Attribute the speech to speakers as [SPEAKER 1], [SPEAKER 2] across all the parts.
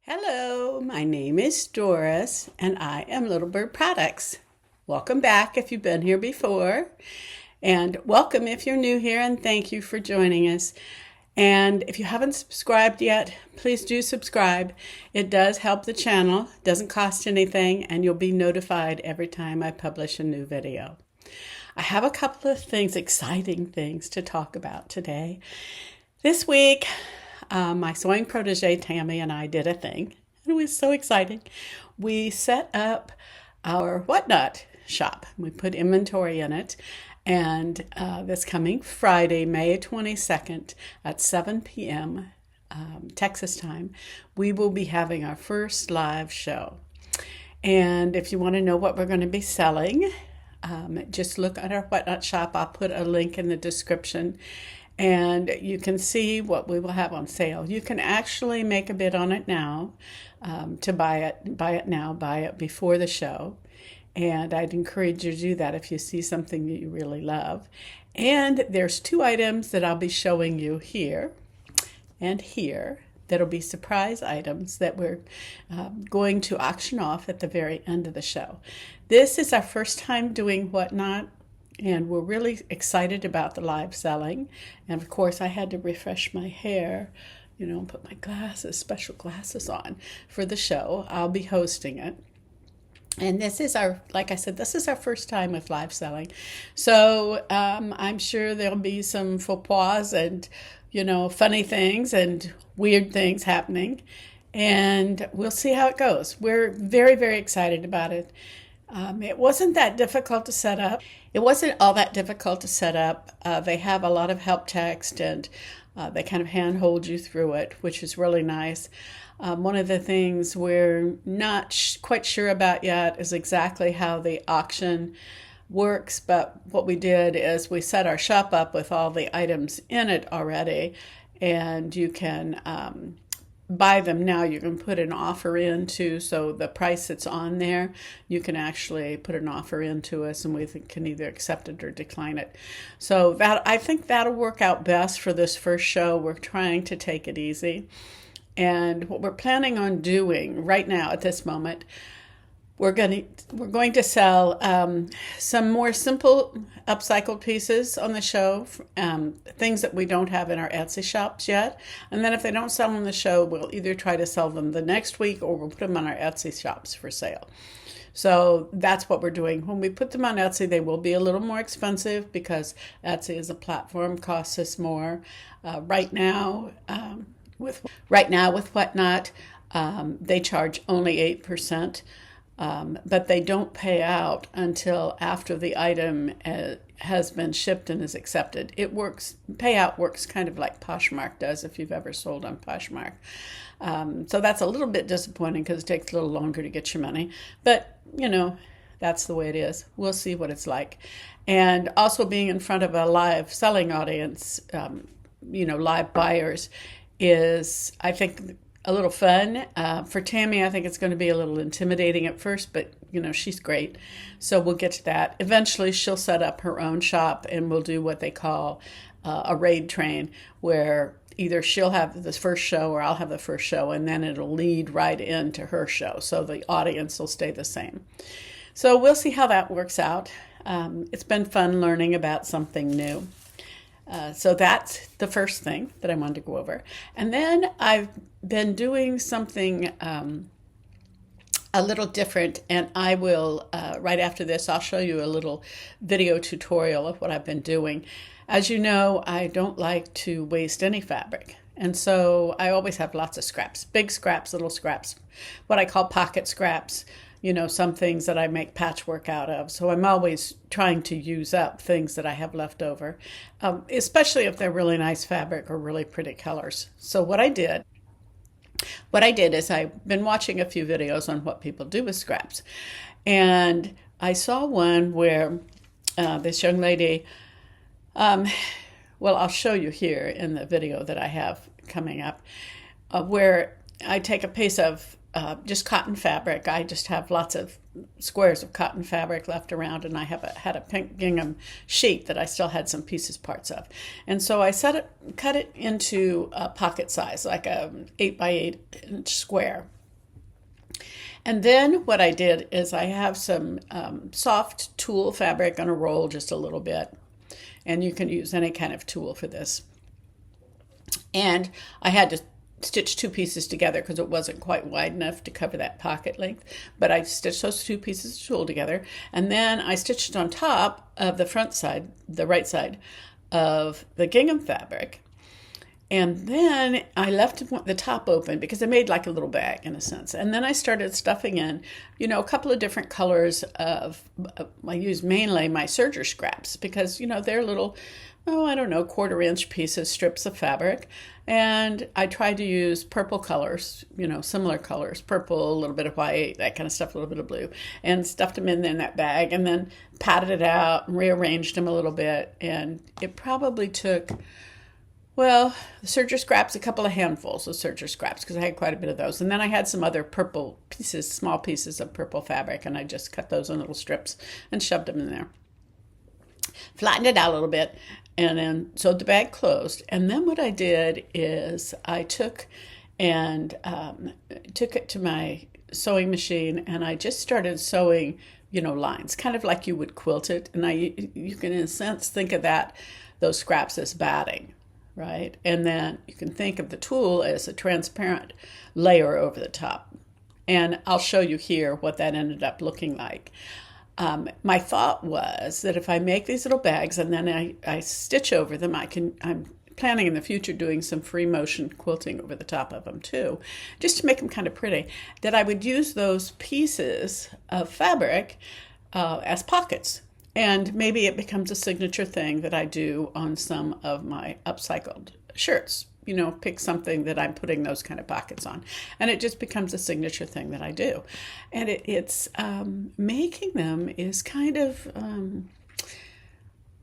[SPEAKER 1] Hello, my name is Doris and I am Little Bird Products. Welcome back if you've been here before, and welcome if you're new here, and thank you for joining us. And if you haven't subscribed yet, please do subscribe. It does help the channel, doesn't cost anything, and you'll be notified every time I publish a new video. I have a couple of exciting things to talk about today. This week, my sewing protege Tammy and I did a thing. It was so exciting. We set up our WhatNot shop. We put inventory in it. And this coming Friday, May 22nd at 7 p.m. Texas time, we will be having our first live show. And if you want to know what we're going to be selling, just look at our WhatNot shop. I'll put a link in the description. And you can see what we will have on sale. You can actually make a bid on it now to buy it before the show. And I'd encourage you to do that if you see something that you really love. And there's two items that I'll be showing you here and here that'll be surprise items that we're going to auction off at the very end of the show. This is our first time doing WhatNot. And we're really excited about the live selling. And of course, I had to refresh my hair, put my special glasses on for the show. I'll be hosting it. And this is like I said, this is our first time with live selling. So I'm sure there'll be some faux pas and, funny things and weird things happening. And we'll see how it goes. We're very, very excited about it. It wasn't that difficult to set up. It wasn't all that difficult to set up. They have a lot of help text, and they kind of handhold you through it, which is really nice. One of the things we're not quite sure about yet is exactly how the auction works, but what we did is we set our shop up with all the items in it already, and you can buy them now. You can put an offer into, so the price that's on there, you can actually put an offer into us and we can either accept it or decline it. So I think that'll work out best for this first show. We're trying to take it easy. And what we're planning on doing right now at this moment, we're going to sell some more simple upcycled pieces on the show, things that we don't have in our Etsy shops yet. And then if they don't sell on the show, we'll either try to sell them the next week or we'll put them on our Etsy shops for sale. So that's what we're doing. When we put them on Etsy, they will be a little more expensive because Etsy as a platform costs us more. Right now with WhatNot, they charge only 8%. But they don't pay out until after the item has been shipped and is accepted. Payout works kind of like Poshmark does if you've ever sold on Poshmark. So that's a little bit disappointing because it takes a little longer to get your money. But, that's the way it is. We'll see what it's like. And also being in front of a live selling audience, live buyers is, I think, a little fun. For Tammy, I think it's going to be a little intimidating at first, but she's great. So we'll get to that. Eventually, she'll set up her own shop and we'll do what they call a raid train, where either she'll have the first show or I'll have the first show, and then it'll lead right into her show. So the audience will stay the same. So we'll see how that works out. It's been fun learning about something new. So that's the first thing that I wanted to go over. And then I've been doing something a little different, and I will, right after this, I'll show you a little video tutorial of what I've been doing. As you know, I don't like to waste any fabric. And so I always have lots of scraps, big scraps, little scraps, what I call pocket scraps. Some things that I make patchwork out of. So I'm always trying to use up things that I have left over, especially if they're really nice fabric or really pretty colors. So what I did is I've been watching a few videos on what people do with scraps. And I saw one where this young lady, I'll show you here in the video that I have coming up, where I take a piece of just cotton fabric. I just have lots of squares of cotton fabric left around, and I had a pink gingham sheet that I still had some parts of. And so I cut it into a pocket size, like a 8 by 8 inch square. And then what I did is I have some soft tulle fabric on a roll, just a little bit. And you can use any kind of tulle for this. And I had to stitch two pieces together because it wasn't quite wide enough to cover that pocket length. But I stitched those two pieces of tulle together. And then I stitched on top of the front side, the right side of the gingham fabric. And then I left the top open because I made like a little bag in a sense. And then I started stuffing in, a couple of different colors I used mainly my serger scraps because, they're little, 1/4 inch pieces, strips of fabric. And I tried to use purple colors, similar colors, purple, a little bit of white, that kind of stuff, a little bit of blue, and stuffed them in that bag and then patted it out and rearranged them a little bit. And it probably took, the serger scraps, a couple of handfuls of serger scraps because I had quite a bit of those. And then I had some other purple pieces, small pieces of purple fabric, and I just cut those in little strips and shoved them in there. Flattened it out a little bit, and then sewed the bag closed. And then what I did is I took it to my sewing machine, and I just started sewing, lines, kind of like you would quilt it. And you can, in a sense, think of those scraps as batting. Right? And then you can think of the tulle as a transparent layer over the top. And I'll show you here what that ended up looking like. My thought was that if I make these little bags and then I stitch over them, I'm planning in the future doing some free motion quilting over the top of them too, just to make them kind of pretty, that I would use those pieces of fabric as pockets. And maybe it becomes a signature thing that I do on some of my upcycled shirts. Pick something that I'm putting those kind of pockets on. And it just becomes a signature thing that I do. And it's making them is kind of, I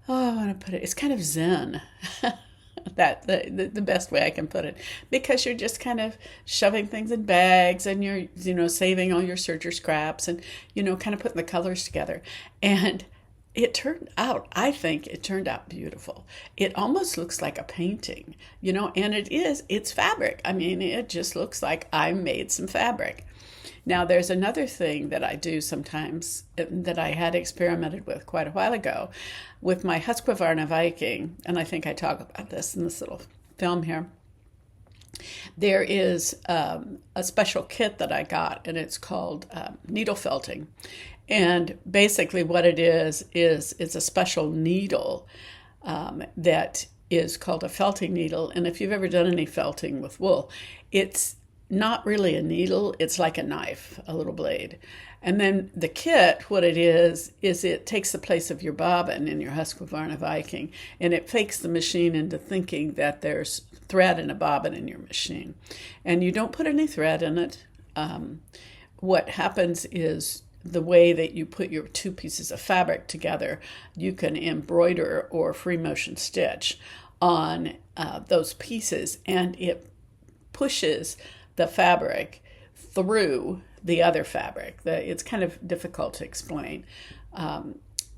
[SPEAKER 1] want to put it, it's kind of zen. That the best way I can put it, because you're just kind of shoving things in bags and you're saving all your serger scraps and kind of putting the colors together. And I think it turned out beautiful. It almost looks like a painting, and it's fabric. I mean, it just looks like I made some fabric. Now, there's another thing that I do sometimes that I had experimented with quite a while ago with my Husqvarna Viking, and I think I talk about this in this little film here. There is a special kit that I got, and it's called needle felting. And basically what it is it's a special needle that is called a felting needle. And if you've ever done any felting with wool, it's not really a needle. It's like a knife, a little blade. And then the kit, what it is it takes the place of your bobbin in your Husqvarna Viking, and it fakes the machine into thinking that there's thread and a bobbin in your machine. And you don't put any thread in it. What happens is the way that you put your two pieces of fabric together, you can embroider or free motion stitch on those pieces, and it pushes the fabric through the other fabric. It's kind of difficult to explain.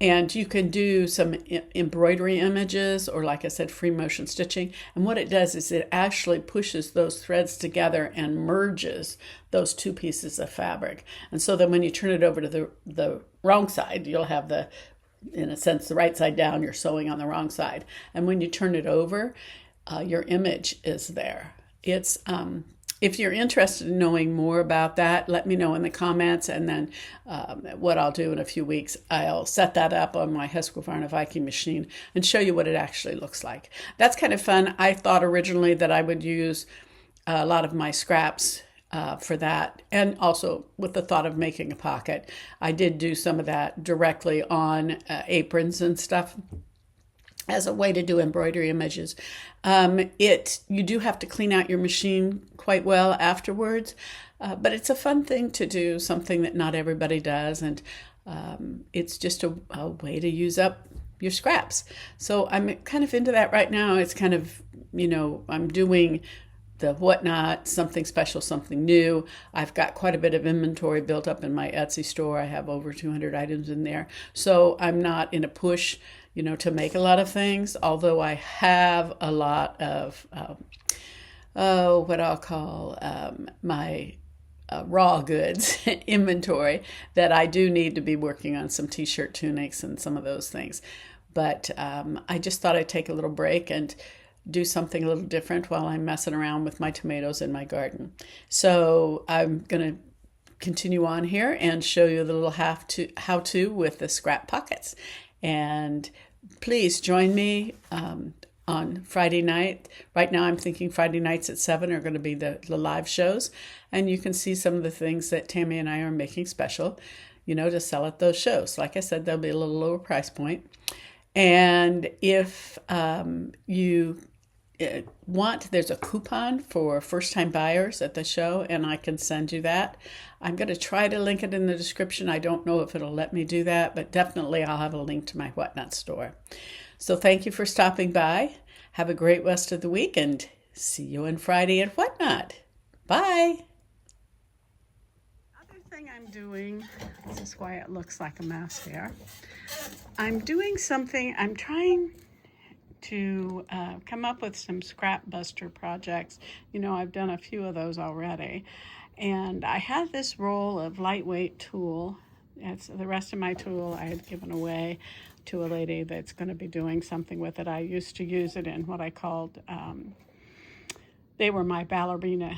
[SPEAKER 1] And you can do some embroidery images or, like I said, free motion stitching. And what it does is it actually pushes those threads together and merges those two pieces of fabric. And so then when you turn it over to the wrong side, you'll have in a sense, the right side down, you're sewing on the wrong side. And when you turn it over, your image is there. It's if you're interested in knowing more about that, let me know in the comments, and then what I'll do in a few weeks, I'll set that up on my Husqvarna Viking machine and show you what it actually looks like. That's kind of fun. I thought originally that I would use a lot of my scraps for that, and also with the thought of making a pocket. I did do some of that directly on aprons and stuff as a way to do embroidery images. You do have to clean out your machine quite well afterwards, but it's a fun thing to do, something that not everybody does, and it's just a way to use up your scraps. So I'm kind of into that right now. It's kind of, I'm doing the WhatNot, something special, something new. I've got quite a bit of inventory built up in my Etsy store. I have over 200 items in there. So I'm not in a push, to make a lot of things, although I have a lot of, what I'll call my raw goods inventory that I do need to be working on, some t-shirt tunics and some of those things. But I just thought I'd take a little break and do something a little different while I'm messing around with my tomatoes in my garden. So I'm going to continue on here and show you the little how-to with the scrap pockets. And please join me on Friday night. Right now I'm thinking Friday nights at 7 are going to be the live shows. And you can see some of the things that Tammy and I are making special, to sell at those shows. Like I said, they'll be a little lower price point. And if you there's a coupon for first-time buyers at the show, and I can send you that. I'm going to try to link it in the description. I don't know if it'll let me do that, but definitely I'll have a link to my WhatNot store. So thank you for stopping by. Have a great rest of the week, and see you on Friday at WhatNot. Bye. Other thing I'm doing, this is why it looks like a mess here. I'm doing something, I'm trying to come up with some scrap buster projects. I've done a few of those already. And I had this roll of lightweight tulle. The rest of my tulle I had given away to a lady that's going to be doing something with it. I used to use it in what I called, they were my ballerina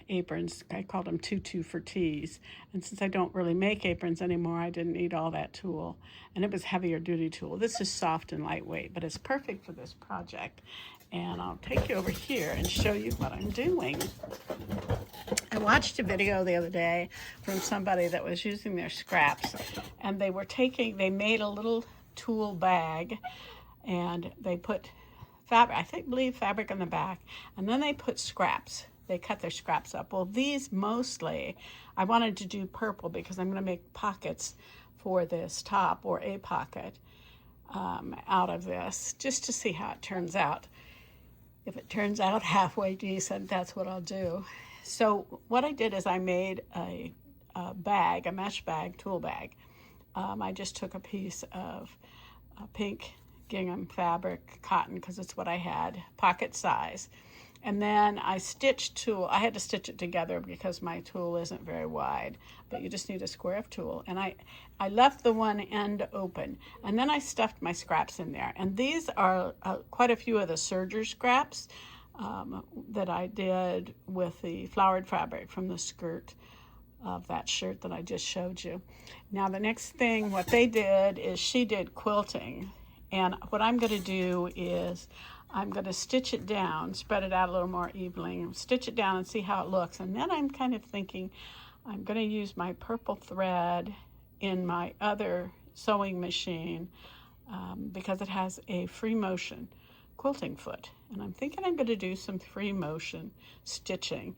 [SPEAKER 1] aprons. I called them tutu for tees. And since I don't really make aprons anymore, I didn't need all that tulle. And it was heavier duty tulle. This is soft and lightweight, but it's perfect for this project. And I'll take you over here and show you what I'm doing. I watched a video the other day from somebody that was using their scraps, and they made a little tulle bag, and they put fabric, fabric in the back, and then they put scraps. They cut their scraps up. Well, these mostly, I wanted to do purple because I'm going to make pockets for this top, or a pocket out of this, just to see how it turns out. If it turns out halfway decent, that's what I'll do. So what I did is I made a mesh bag, tulle bag. I just took a piece of pink gingham fabric, cotton, because it's what I had, pocket size. And then I stitched tulle. I had to stitch it together because my tulle isn't very wide, but you just need a square of tulle. And I left the one end open, and then I stuffed my scraps in there. And these are quite a few of the serger scraps that I did with the flowered fabric from the skirt of that shirt that I just showed you. Now the next thing, what they did is she did quilting. And what I'm going to do is I'm going to stitch it down, spread it out a little more evenly, stitch it down and see how it looks. And then I'm kind of thinking I'm going to use my purple thread in my other sewing machine because it has a free motion quilting foot. And I'm thinking I'm going to do some free motion stitching,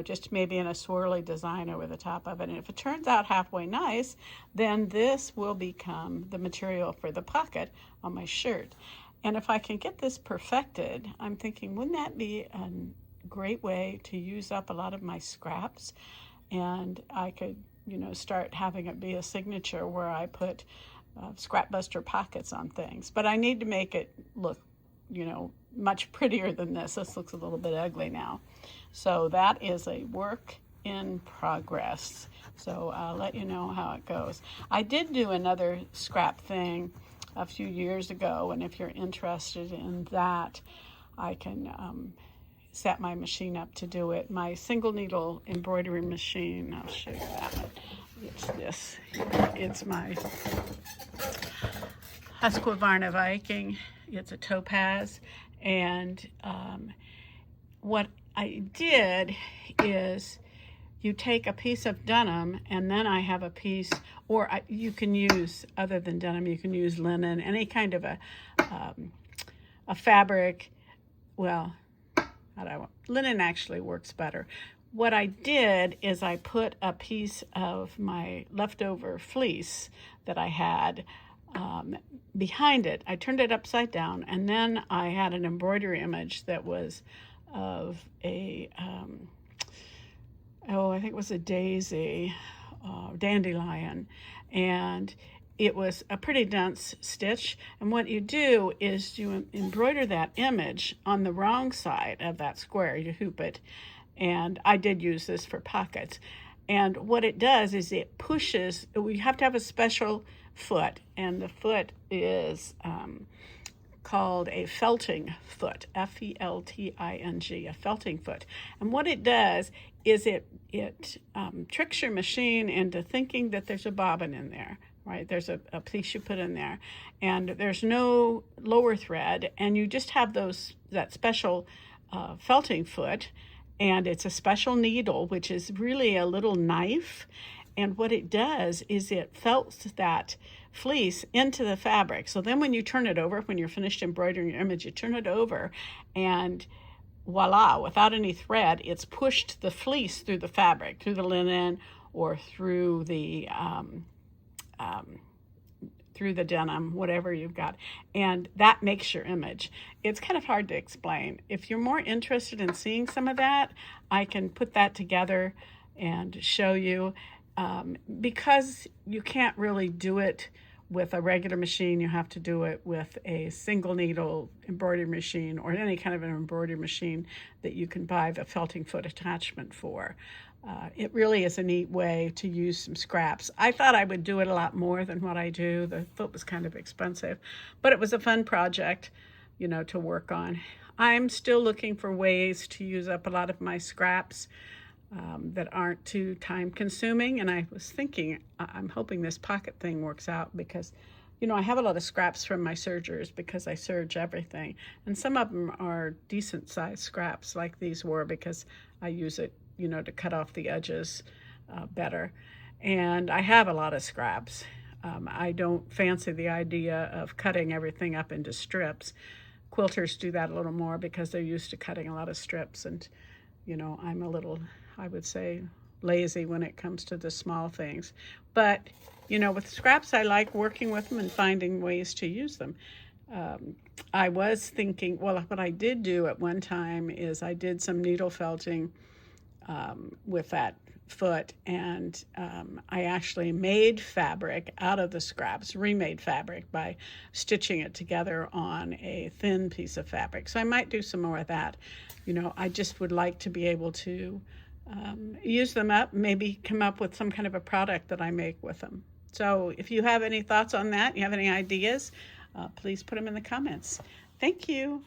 [SPEAKER 1] just maybe in a swirly design over the top of it. And if it turns out halfway nice, then this will become the material for the pocket on my shirt. And if I can get this perfected, I'm thinking, wouldn't that be a great way to use up a lot of my scraps? And I could, start having it be a signature where I put scrap buster pockets on things. But I need to make it look, much prettier than this. This looks a little bit ugly now. So that is a work in progress. So I'll let you know how it goes. I did do another scrap thing a few years ago, and if you're interested in that, I can set my machine up to do it. My single needle embroidery machine, I'll show you that one. It's this. It's my Husqvarna Viking. It's a topaz, and what I did is you take a piece of denim, and then I have a piece, or you can use, other than denim, you can use linen, any kind of a fabric. Well, linen actually works better. What I did is I put a piece of my leftover fleece that I had behind it. I turned it upside down, and then I had an embroidery image that was of a, I think it was a daisy, dandelion, and it was a pretty dense stitch. And what you do is you embroider that image on the wrong side of that square. You hoop it, and I did use this for pockets. And what it does is it pushes, we have to have a special foot, and the foot is called a felting foot, Felting, a felting foot. And what it does is it tricks your machine into thinking that there's a bobbin in there, right? There's a piece you put in there, and there's no lower thread, and you just have that special felting foot, and it's a special needle, which is really a little knife. And what it does is it felts that fleece into the fabric. So then when you turn it over, when you're finished embroidering your image, you turn it over, and voila, without any thread, it's pushed the fleece through the fabric, through the linen, or through the denim, whatever you've got, and that makes your image. It's kind of hard to explain. If you're more interested in seeing some of that, I can put that together and show you, because you can't really do it with a regular machine. You have to do it with a single needle embroidery machine, or any kind of an embroidery machine that you can buy the felting foot attachment for. It really is a neat way to use some scraps. I thought I would do it a lot more than what I do. The foot was kind of expensive, but it was a fun project, to work on. I'm still looking for ways to use up a lot of my scraps that aren't too time consuming. And I was thinking, I'm hoping this pocket thing works out, because I have a lot of scraps from my sergers, because I serge everything. And some of them are decent sized scraps, like these were, because I use it, to cut off the edges better. And I have a lot of scraps. I don't fancy the idea of cutting everything up into strips. Quilters do that a little more because they're used to cutting a lot of strips. And, I'm a little, I would say, lazy when it comes to the small things. But, with scraps, I like working with them and finding ways to use them. I was thinking, well, what I did do at one time is I did some needle felting with that foot, and I actually made fabric out of the scraps, remade fabric by stitching it together on a thin piece of fabric. So I might do some more of that. I just would like to be able to use them up, maybe come up with some kind of a product that I make with them. So if you have any thoughts on that, you have any ideas, please put them in the comments. Thank you.